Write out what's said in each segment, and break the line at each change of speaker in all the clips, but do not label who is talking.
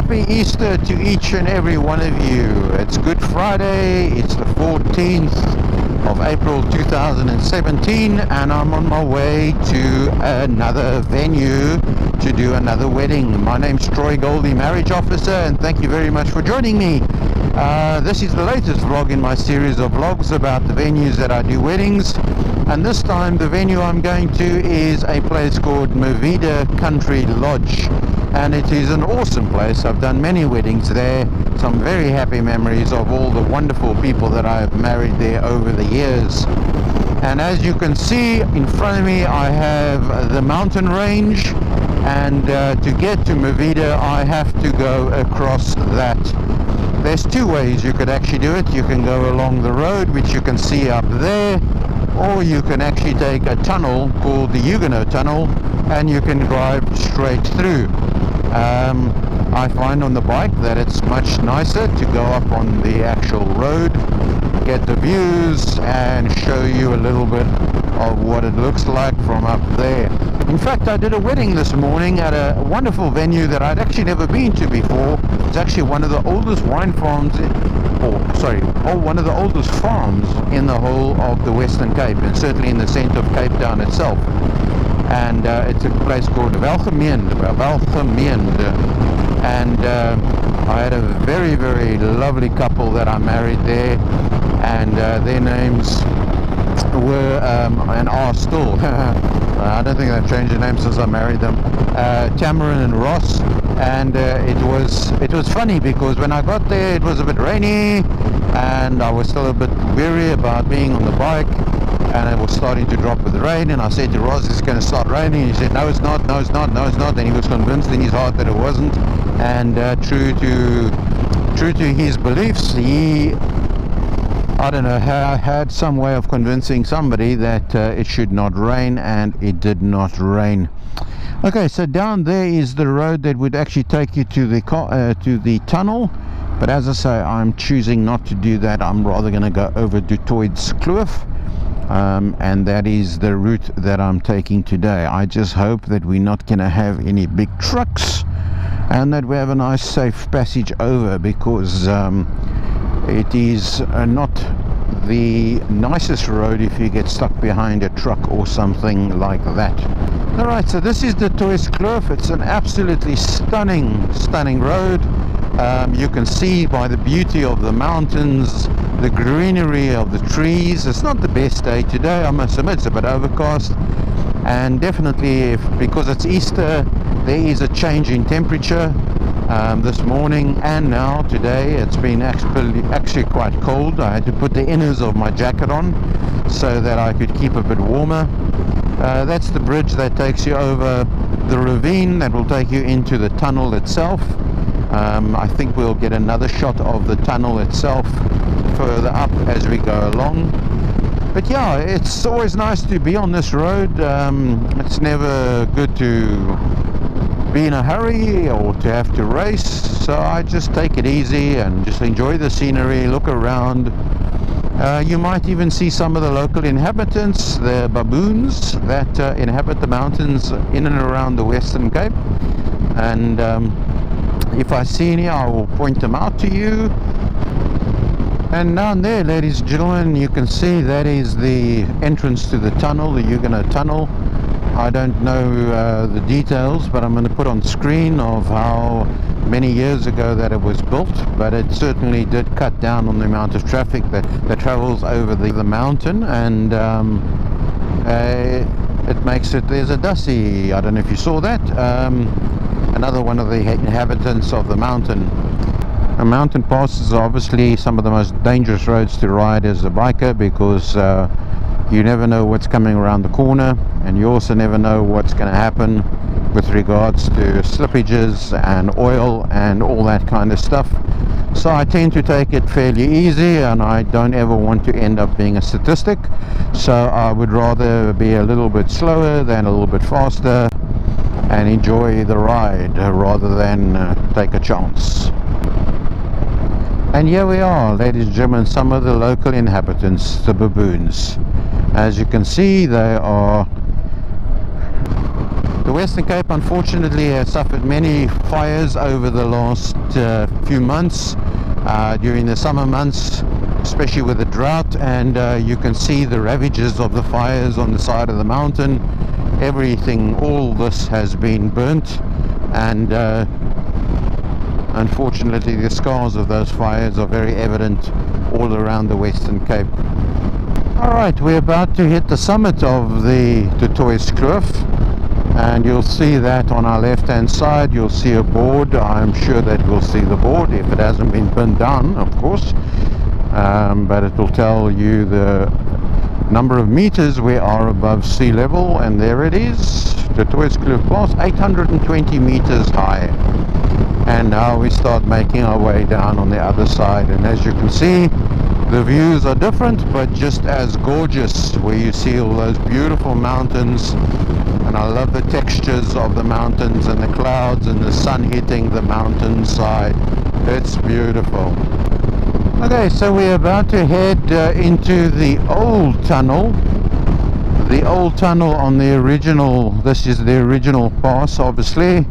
happy Easter to each and every one of you. It's Good Friday, it's the 14th of April 2017, and I'm on my way to another venue to do another wedding. My name's Goldie Marriage Officer, and thank you very much for joining me. This is the latest vlog in my series of vlogs about the venues that I do weddings, and this time the venue I'm going to is a place called Merwida Country Lodge, and it is an awesome place. I've done many weddings there, some very happy memories of all the wonderful people that I've married there over the years. And as you can see in front of me, I have the mountain range, and to get to Merwida I have to go across that. There's two ways you could actually do it. You can go along the road, which you can see up there, or you can actually take a tunnel called the Huguenot Tunnel, and you can drive straight through. I find on the bike that it's much nicer to go up on the actual road, get the views, and show you a little bit of what it looks like from up there. In fact, I did a wedding this morning at a wonderful venue that I'd actually never been to before. It's actually one of the oldest wine farms, one of the oldest farms in the whole of the Western Cape, and certainly in the centre of Cape Town itself. And it's a place called Welgemeend, and I had a very, very lovely couple that I married there, and their names were and are still I don't think they've changed their name since I married them, Tamaryn and Ross. And it was funny because when I got there it was a bit rainy, and I was still a bit weary about being on the bike, and it was starting to drop with the rain, and I said to Ross, it's going to start raining. He said, no it's not, no it's not, no it's not, and he was convinced in his heart that it wasn't. And true to his beliefs, he, I don't know, had some way of convincing somebody that it should not rain, and it did not rain. Okay, so down there is the road that would actually take you to the tunnel, but as I say, I'm choosing not to do that. I'm rather going to go over to Toitskloof, and that is the route that I'm taking today. I just hope that we're not going to have any big trucks, and that we have a nice safe passage over, because it is not the nicest road if you get stuck behind a truck or something like that. Alright, so this is the Toitskloof. It's an absolutely stunning road. You can see by the beauty of the mountains, the greenery of the trees. It's not the best day today, I must admit. It's a bit overcast, and definitely because it's Easter, there is a change in temperature. This morning and now today it's been actually quite cold. I had to put the inners of my jacket on so that I could keep a bit warmer. That's the bridge that takes you over the ravine that will take you into the tunnel itself. I think we'll get another shot of the tunnel itself further up as we go along. But yeah, it's always nice to be on this road. It's never good to be in a hurry or to have to race, so I just take it easy and just enjoy the scenery, look around. You might even see some of the local inhabitants, the baboons that inhabit the mountains in and around the Western Cape, and if I see any, I will point them out to you. And down there, ladies and gentlemen, you can see that is the entrance to the tunnel, the Huguenot Tunnel. I don't know the details, but I'm going to put on screen of how many years ago that it was built, but it certainly did cut down on the amount of traffic that travels over the mountain, and it makes it, there's a Dusty, I don't know if you saw that, another one of the inhabitants of the mountain. A mountain passes are obviously some of the most dangerous roads to ride as a biker, because you never know what's coming around the corner, and you also never know what's going to happen with regards to slippages and oil and all that kind of stuff. So I tend to take it fairly easy, and I don't ever want to end up being a statistic, so I would rather be a little bit slower than a little bit faster and enjoy the ride rather than take a chance. And here we are, ladies and gentlemen, some of the local inhabitants, the baboons. As you can see, they are The Western Cape unfortunately has suffered many fires over the last few months, during the summer months, especially with the drought, and you can see the ravages of the fires on the side of the mountain. Everything, all this has been burnt, and unfortunately the scars of those fires are very evident all around the Western Cape. Alright, we're about to hit the summit of the Toitskloof, and you'll see that on our left hand side. You'll see a board. I'm sure that we'll see the board if it hasn't been pinned down, of course, but it will tell you the number of meters we are above sea level, and there it is, the Toitskloof Pass, 820 meters high. And now we start making our way down on the other side, and as you can see, the views are different but just as gorgeous, where you see all those beautiful mountains. And I love the textures of the mountains and the clouds and the sun hitting the mountainside. It's beautiful. Okay, so we're about to head into the old tunnel. The old tunnel on the original, this is the original pass obviously,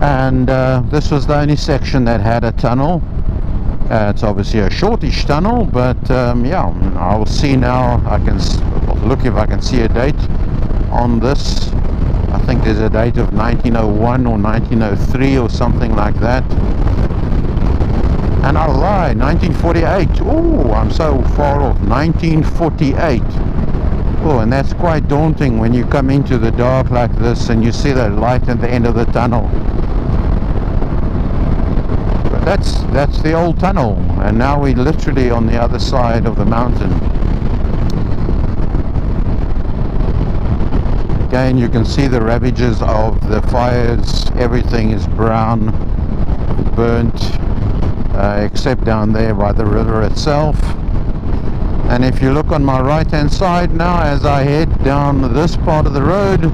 and this was the only section that had a tunnel. It's obviously a shortish tunnel, but yeah, I'll see now. I can look if I can see a date on this. I think there's a date of 1901 or 1903 or something like that. And I'll lie, 1948. Oh, I'm so far off. 1948. Oh, and that's quite daunting when you come into the dark like this and you see that light at the end of the tunnel. But that's the old tunnel, and now we're literally on the other side of the mountain. Again, you can see the ravages of the fires. Everything is brown, burnt, except down there by the river itself. And if you look on my right hand side now, as I head down this part of the road,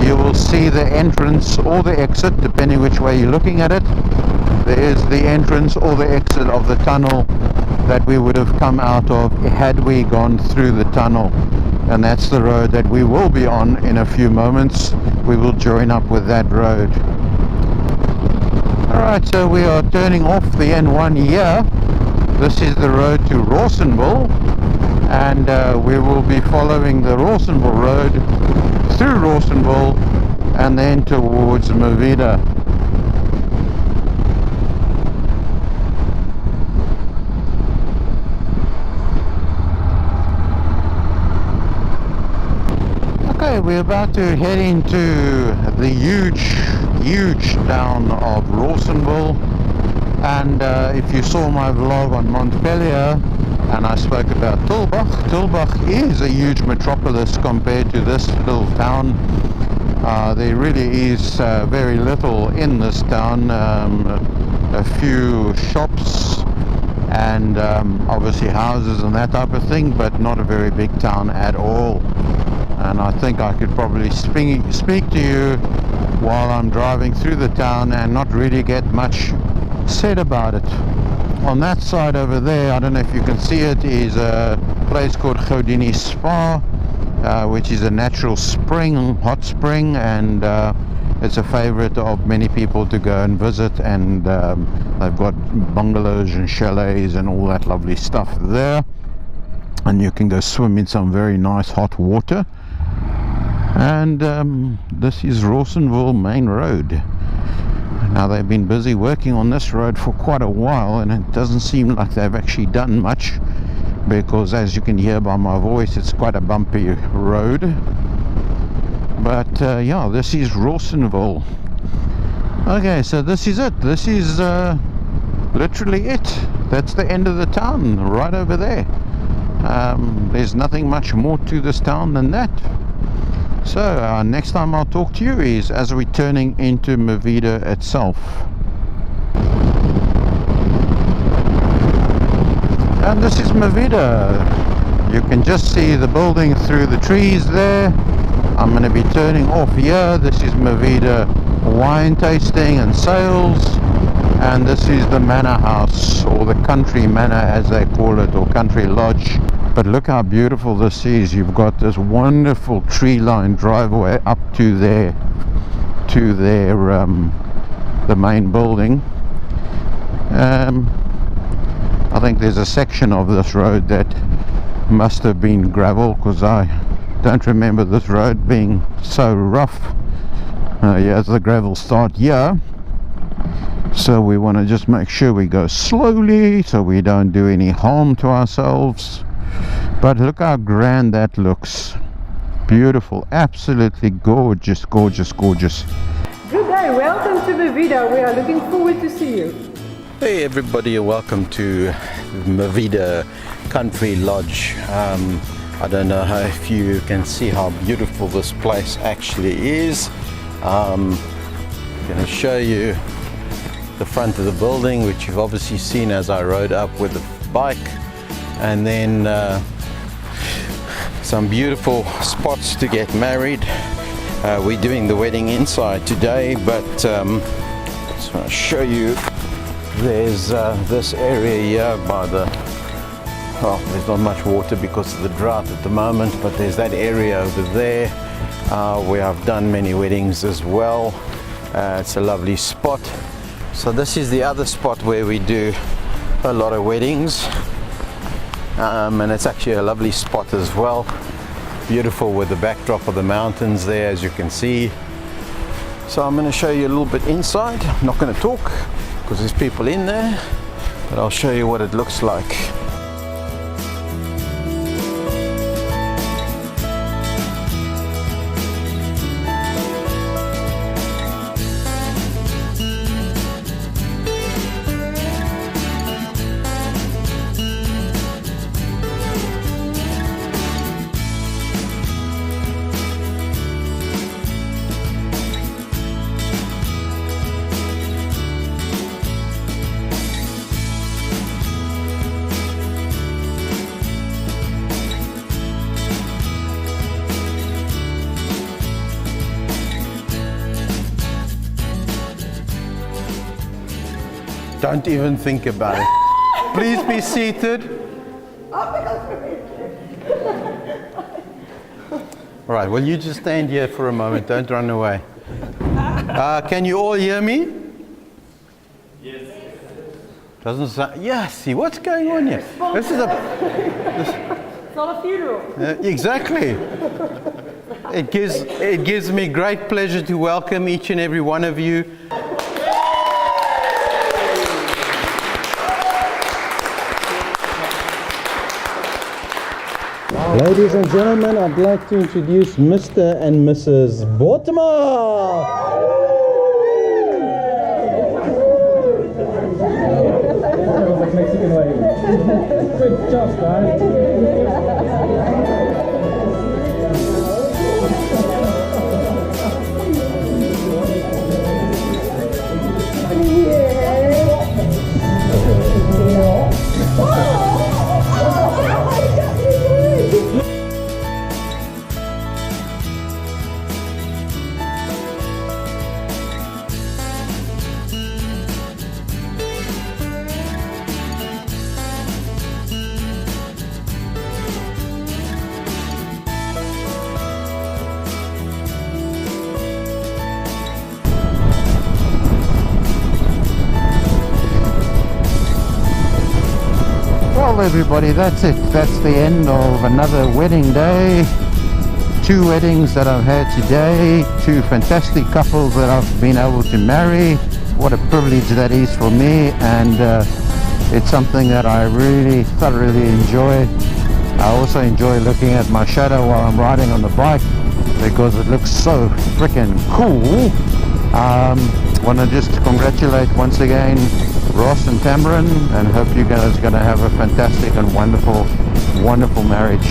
you will see the entrance or the exit, depending which way you're looking at it. There is the entrance or the exit of the tunnel that we would have come out of had we gone through the tunnel. And that's the road that we will be on in a few moments. We will join up with that road. Alright, so we are turning off the N1 here. This is the road to Rawsonville, and we will be following the Rawsonville road through Rawsonville and then towards Merwida. Okay, we're about to head into the huge town of Rawsonville, and if you saw my vlog on Montpellier and I spoke about Tulbagh is a huge metropolis compared to this little town. There really is very little in this town, a few shops and obviously houses and that type of thing, but not a very big town at all. And I think I could probably speak to you while I'm driving through the town and not really get much said about it. On that side over there, I don't know if you can see it, is a place called Goldie Spa, which is a natural spring, hot spring, and it's a favorite of many people to go and visit, and they've got bungalows and chalets and all that lovely stuff there, and you can go swim in some very nice hot water. And this is Rawsonville Main Road. Now, they've been busy working on this road for quite a while, and it doesn't seem like they've actually done much, because as you can hear by my voice, it's quite a bumpy road. But yeah, this is Rawsonville. Okay, so this is it. This is literally it. That's the end of the town right over there. There's nothing much more to this town than that. So next time I'll talk to you is as we're turning into Merwida itself. And this is Merwida. You can just see the building through the trees there. I'm going to be turning off here. This is Merwida wine tasting and sales, and this is the manor house, or the country manor as they call it, or country lodge. But look how beautiful this is. You've got this wonderful tree-lined driveway up to there. to their the main building. I think there's a section of this road that must have been gravel, because I don't remember this road being so rough. Here's the gravel start here, so we want to just make sure we go slowly so we don't do any harm to ourselves. But look how grand that looks. Beautiful, absolutely gorgeous, gorgeous, gorgeous.
Good day, welcome to Merwida. We are looking forward to see you.
Hey everybody, welcome to Merwida Country Lodge. I don't know if you can see how beautiful this place actually is. I'm going to show you the front of the building, which you've obviously seen as I rode up with the bike, and then some beautiful spots to get married. We're doing the wedding inside today, but just want to show you. There's this area here by the, well, there's not much water because of the drought at the moment, but there's that area over there where I've done many weddings as well. It's a lovely spot. So this is the other spot where we do a lot of weddings, and it's actually a lovely spot as well. Beautiful with the backdrop of the mountains there, as you can see. So I'm going to show you a little bit inside. I'm not going to talk because there's people in there, but I'll show you what it looks like. Don't even think about it. Please be seated. All right, well, you just stand here for a moment. Don't run away. Can you all hear me? Yes. Doesn't sound. Yeah, see, what's going on here? This is
It's not a funeral.
Exactly. It gives me great pleasure to welcome each and every one of you.
Ladies and gentlemen, I'd like to introduce Mr. and Mrs. Baltimore. Good job, guys.
Well, everybody, that's it. That's the end of another wedding day. 2 weddings that I've had today, 2 fantastic couples that I've been able to marry. What a privilege that is for me, and it's something that I really thoroughly enjoy. I also enjoy looking at my shadow while I'm riding on the bike because it looks so freaking cool. Want to just congratulate once again Ross and Tamaryn, and hope you guys are going to have a fantastic and wonderful, wonderful marriage.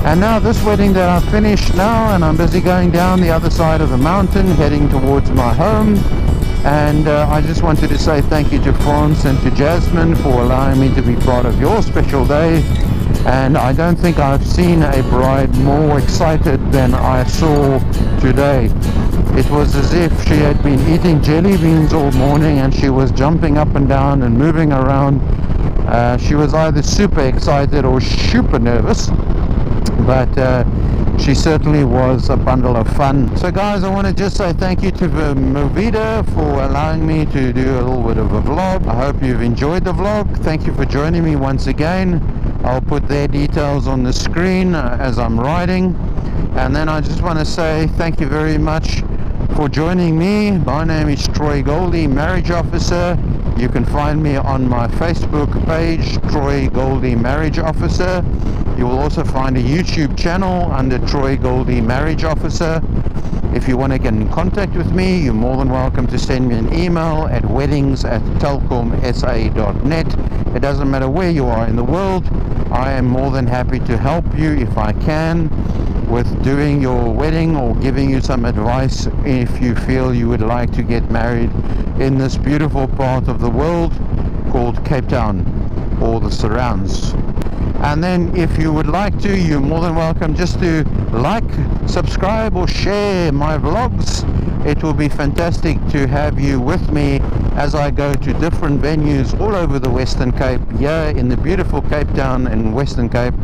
And now this wedding that I've finished now, and I'm busy going down the other side of the mountain heading towards my home. And I just wanted to say thank you to Frans and to Jasmine for allowing me to be part of your special day. And I don't think I've seen a bride more excited than I saw today. It was as if she had been eating jelly beans all morning, and she was jumping up and down and moving around. She was either super excited or super nervous, but she certainly was a bundle of fun. So guys, I want to just say thank you to Merwida for allowing me to do a little bit of a vlog. I hope you've enjoyed the vlog. Thank you for joining me once again. I'll put their details on the screen as I'm riding. And then I just want to say thank you very much for joining me. My name is Troy Goldie, Marriage Officer. You can find me on my Facebook page, Troy Goldie Marriage Officer. You will also find a YouTube channel under Troy Goldie Marriage Officer. If you want to get in contact with me, you're more than welcome to send me an email at weddings@telkomsa.net. It doesn't matter where you are in the world. I am more than happy to help you if I can with doing your wedding or giving you some advice if you feel you would like to get married in this beautiful part of the world called Cape Town or the surrounds. And then if you would like to, you're more than welcome just to like, subscribe or share my vlogs. It will be fantastic to have you with me as I go to different venues all over the Western Cape, here in the beautiful Cape Town and Western Cape,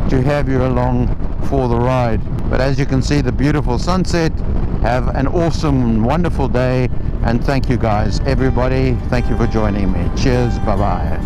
to have you along for the ride. But as you can see, the beautiful sunset. Have an awesome, wonderful day, and thank you guys, everybody. Thank you for joining me. Cheers, bye-bye.